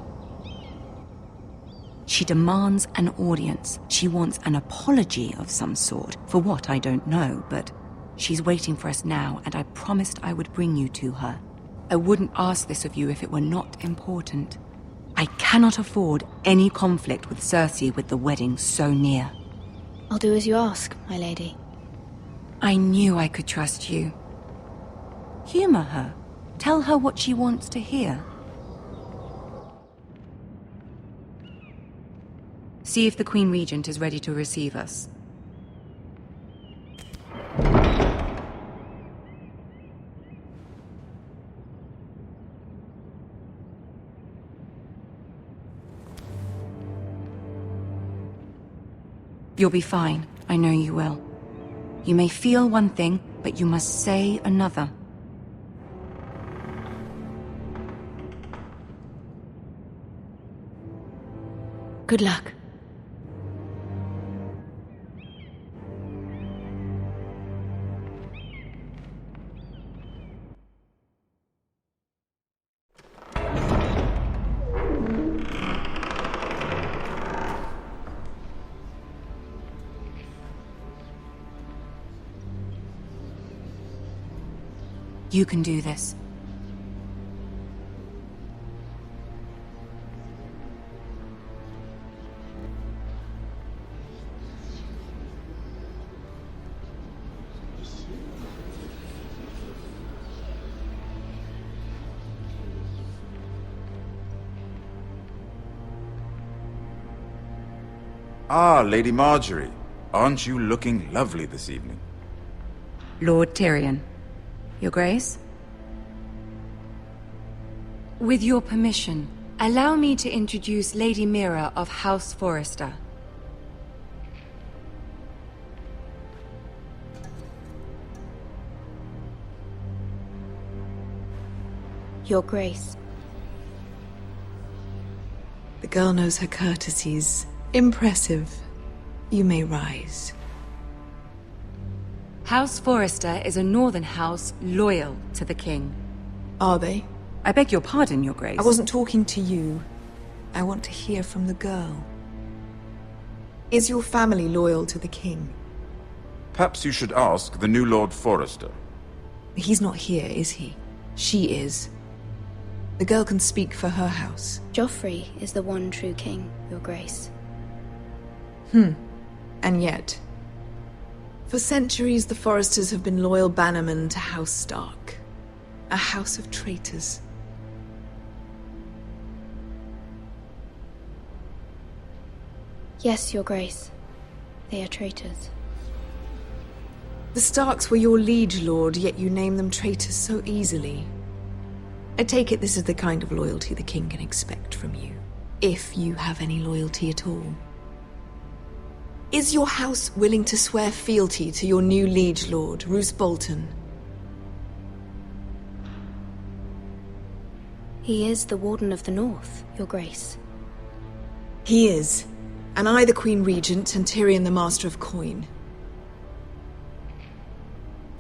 She demands an audience. She wants an apology of some sort. For what, I don't know, but she's waiting for us now, and I promised I would bring you to her. I wouldn't ask this of you if it were not important. I cannot afford any conflict with Cersei with the wedding so near. I'll do as you ask, my lady. I knew I could trust you. Humor her. Tell her what she wants to hear. See if the Queen Regent is ready to receive us. You'll be fine. I know you will. You may feel one thing, but you must say another. Good luck. You can do this. Ah, Lady Marjorie. Aren't you looking lovely this evening? Lord Tyrion. Your Grace? With your permission, allow me to introduce Lady Mira of House Forrester. Your Grace. The girl knows her courtesies. Impressive. You may rise. House Forrester is a northern house loyal to the king. Are they? I beg your pardon, Your Grace. I wasn't talking to you. I want to hear from the girl. Is your family loyal to the king? Perhaps you should ask the new Lord Forrester. He's not here, is he? She is. The girl can speak for her house. Joffrey is the one true king, Your Grace. And yet, for centuries the Forresters have been loyal bannermen to House Stark. A house of traitors. Yes, Your Grace. They are traitors. The Starks were your liege lord, yet you name them traitors so easily. I take it this is the kind of loyalty the king can expect from you. If you have any loyalty at all. Is your house willing to swear fealty to your new liege lord, Roose Bolton? He is the Warden of the North, Your Grace. He is. And I the Queen Regent, and Tyrion the Master of Coin.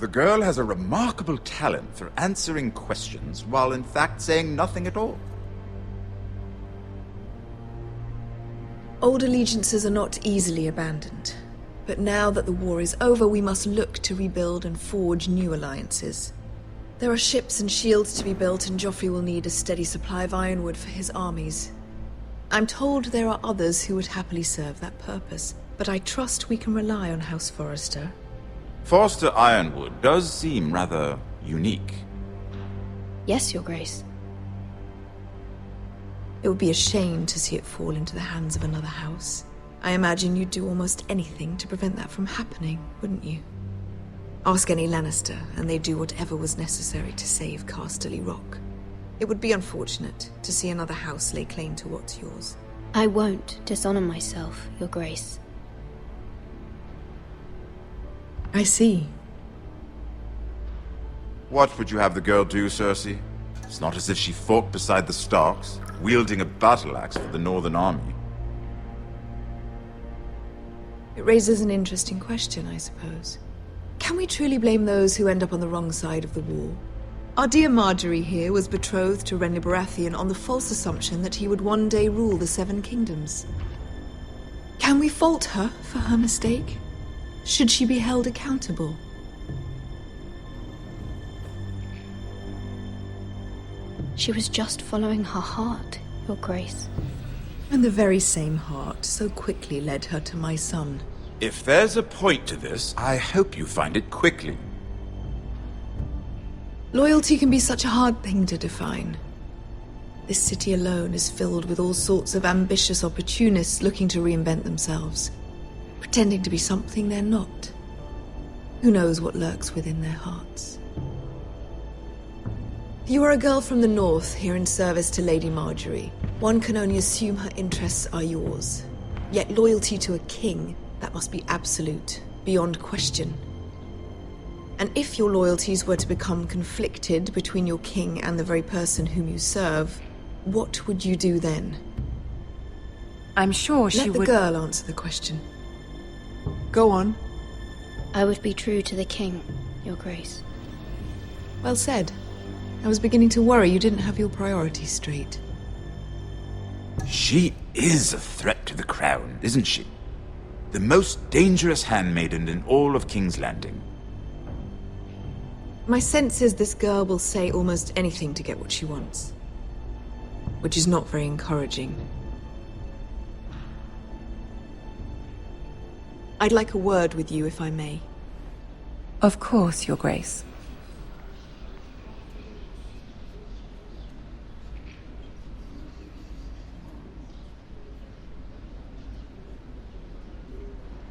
The girl has a remarkable talent for answering questions while in fact saying nothing at all. Old allegiances are not easily abandoned. But now that the war is over, we must look to rebuild and forge new alliances. There are ships and shields to be built, and Joffrey will need a steady supply of ironwood for his armies. I'm told there are others who would happily serve that purpose, but I trust we can rely on House Forrester. Forster Ironwood does seem rather unique. Yes, Your Grace. It would be a shame to see it fall into the hands of another house. I imagine you'd do almost anything to prevent that from happening, wouldn't you? Ask any Lannister, and they'd do whatever was necessary to save Casterly Rock. It would be unfortunate to see another house lay claim to what's yours. I won't dishonor myself, Your Grace. I see. What would you have the girl do, Cersei? It's not as if she fought beside the Starks, wielding a battle axe for the Northern Army. It raises an interesting question, I suppose. Can we truly blame those who end up on the wrong side of the war? Our dear Marjorie here was betrothed to Renly Baratheon on the false assumption that he would one day rule the Seven Kingdoms. Can we fault her for her mistake? Should she be held accountable? She was just following her heart, Your Grace. And the very same heart so quickly led her to my son. If there's a point to this, I hope you find it quickly. Loyalty can be such a hard thing to define. This city alone is filled with all sorts of ambitious opportunists looking to reinvent themselves, pretending to be something they're not. Who knows what lurks within their hearts? You are a girl from the north, here in service to Lady Marjorie. One can only assume her interests are yours. Yet loyalty to a king, that must be absolute, beyond question. And if your loyalties were to become conflicted between your king and the very person whom you serve, what would you do then? I'm sure she would... Let the girl answer the question. Go on. I would be true to the king, Your Grace. Well said. I was beginning to worry you didn't have your priorities straight. She is a threat to the crown, isn't she? The most dangerous handmaiden in all of King's Landing. My sense is this girl will say almost anything to get what she wants. Which is not very encouraging. I'd like a word with you, if I may. Of course, Your Grace.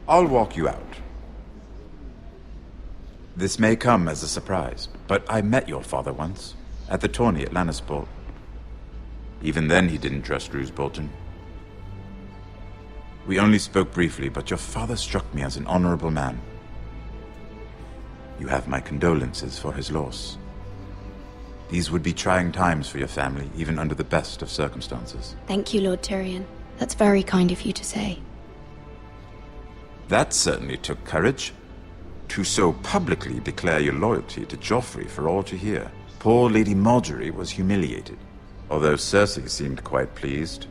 I'll walk you out. This may come as a surprise, but I met your father once, at the tourney at Lannisport. Even then he didn't trust Roose Bolton. We only spoke briefly, but your father struck me as an honorable man. You have my condolences for his loss. These would be trying times for your family, even under the best of circumstances. Thank you, Lord Tyrion. That's very kind of you to say. That certainly took courage. To so publicly declare your loyalty to Joffrey for all to hear. Poor Lady Marjorie was humiliated, although Cersei seemed quite pleased.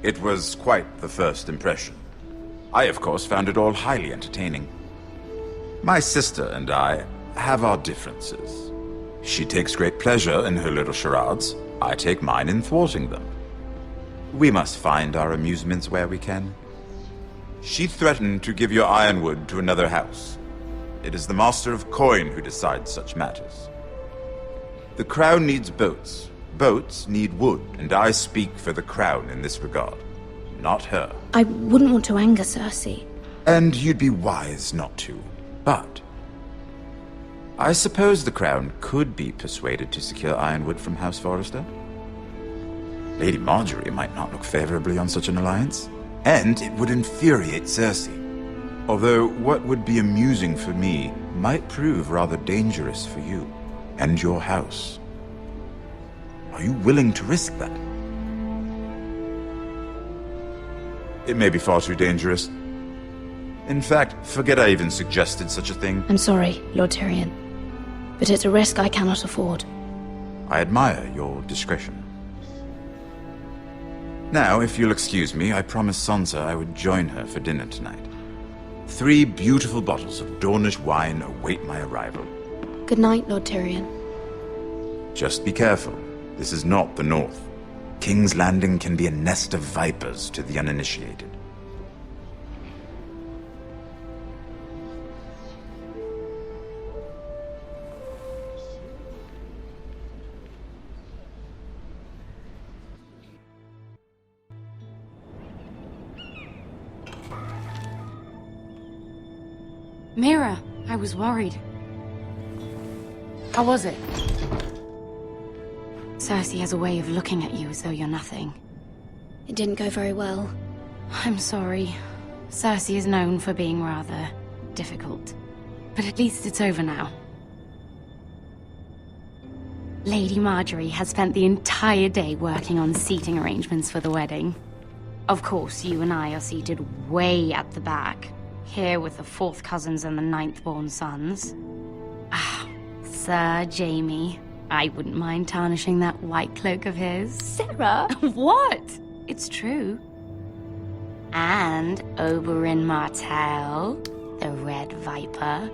It was quite the first impression. I, of course, found it all highly entertaining. My sister and I have our differences. She takes great pleasure in her little charades. I take mine in thwarting them. We must find our amusements where we can. She threatened to give your ironwood to another house. It is the Master of Coin who decides such matters. The Crown needs boats. Boats need wood, and I speak for the Crown in this regard, not her. I wouldn't want to anger Cersei. And you'd be wise not to. But I suppose the Crown could be persuaded to secure ironwood from House Forrester. Lady Marjorie might not look favorably on such an alliance. And it would infuriate Cersei. Although what would be amusing for me might prove rather dangerous for you and your house. Are you willing to risk that? It may be far too dangerous. In fact, forget I even suggested such a thing. I'm sorry, Lord Tyrion, but it's a risk I cannot afford. I admire your discretion. Now, if you'll excuse me, I promised Sansa I would join her for dinner tonight. 3 beautiful bottles of Dornish wine await my arrival. Good night, Lord Tyrion. Just be careful. This is not the North. King's Landing can be a nest of vipers to the uninitiated. Mira, I was worried. How was it? Cersei has a way of looking at you as though you're nothing. It didn't go very well. I'm sorry. Cersei is known for being rather difficult. But at least it's over now. Lady Marjorie has spent the entire day working on seating arrangements for the wedding. Of course, you and I are seated way at the back. Here with the 4th cousins and the 9th-born sons. Ah, Sir Jamie. I wouldn't mind tarnishing that white cloak of his. Sarah! What? It's true. And Oberyn Martell, the Red Viper.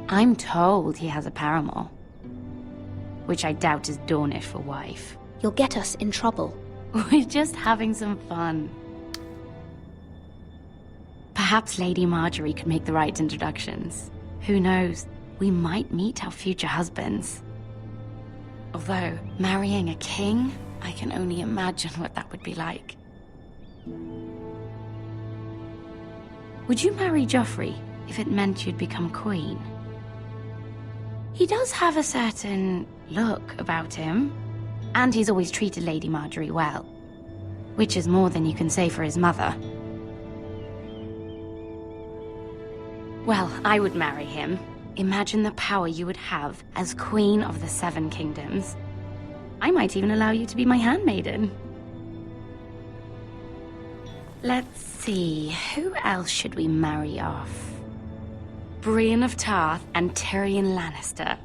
I'm told he has a paramour, which I doubt is Dornish for wife. You'll get us in trouble. We're just having some fun. Perhaps Lady Marjorie could make the right introductions. Who knows? We might meet our future husbands. Although, marrying a king, I can only imagine what that would be like. Would you marry Joffrey if it meant you'd become queen? He does have a certain look about him, and he's always treated Lady Marjorie well, which is more than you can say for his mother. Well, I would marry him. Imagine the power you would have as Queen of the Seven Kingdoms. I might even allow you to be my handmaiden. Let's see, who else should we marry off? Brienne of Tarth and Tyrion Lannister.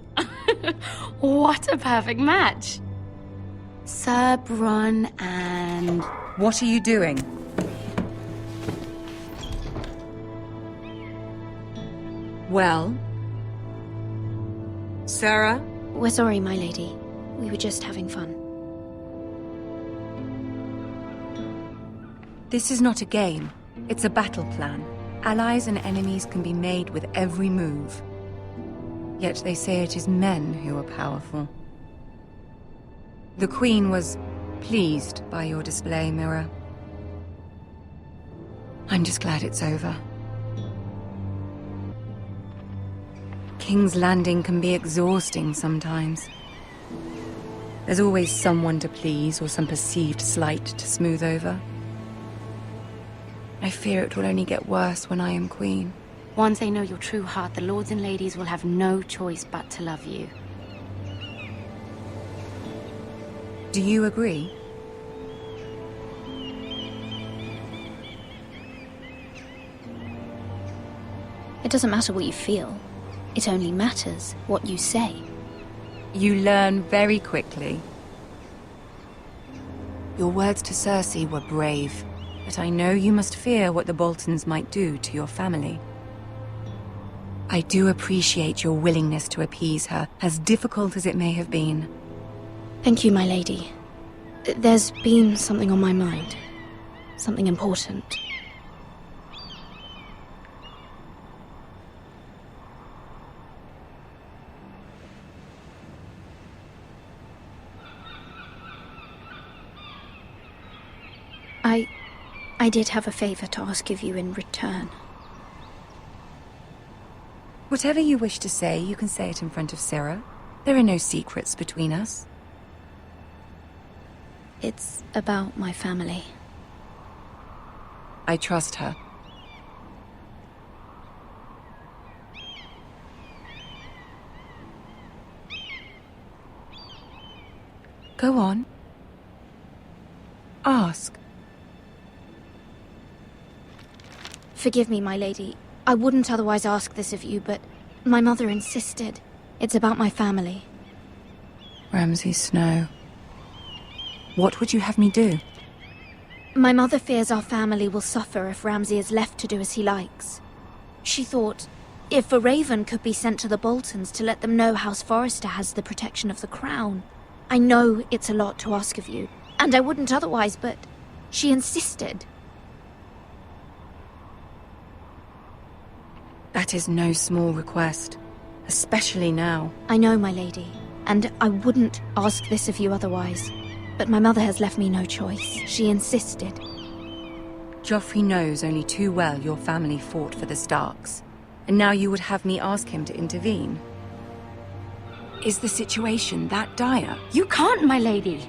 What a perfect match! Sir Bronn and... What are you doing? Well? Sarah? We're sorry, my lady. We were just having fun. This is not a game. It's a battle plan. Allies and enemies can be made with every move. Yet they say it is men who are powerful. The Queen was pleased by your display, Mira. I'm just glad it's over. King's Landing can be exhausting sometimes. There's always someone to please or some perceived slight to smooth over. I fear it will only get worse when I am queen. Once they know your true heart, the lords and ladies will have no choice but to love you. Do you agree? It doesn't matter what you feel. It only matters what you say. You learn very quickly. Your words to Cersei were brave, but I know you must fear what the Boltons might do to your family. I do appreciate your willingness to appease her, as difficult as it may have been. Thank you, my lady. There's been something on my mind. Something important. I did have a favor to ask of you in return. Whatever you wish to say, you can say it in front of Sarah. There are no secrets between us. It's about my family. I trust her. Go on. Ask. Forgive me, my lady. I wouldn't otherwise ask this of you, but my mother insisted. It's about my family. Ramsay Snow. What would you have me do? My mother fears our family will suffer if Ramsay is left to do as he likes. She thought, if a raven could be sent to the Boltons to let them know House Forrester has the protection of the crown. I know it's a lot to ask of you, and I wouldn't otherwise, but she insisted. That is no small request, especially now. I know, my lady, and I wouldn't ask this of you otherwise. But my mother has left me no choice. She insisted. Joffrey knows only too well your family fought for the Starks, and now you would have me ask him to intervene. Is the situation that dire? You can't, my lady.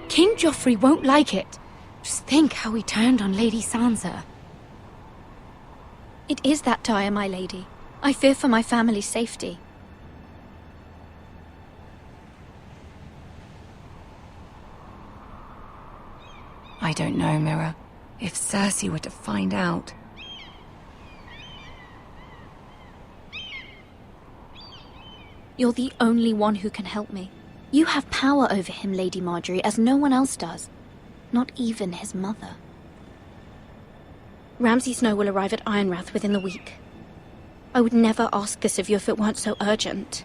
King Joffrey won't like it. Just think how he turned on Lady Sansa. It is that dire, my lady. I fear for my family's safety. I don't know, Mira. If Cersei were to find out... You're the only one who can help me. You have power over him, Lady Marjorie, as no one else does. Not even his mother. Ramsay Snow will arrive at Ironrath within the week. I would never ask this of you if it weren't so urgent.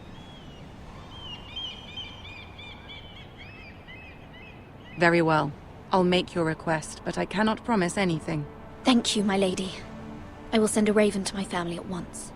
Very well. I'll make your request, but I cannot promise anything. Thank you, my lady. I will send a raven to my family at once.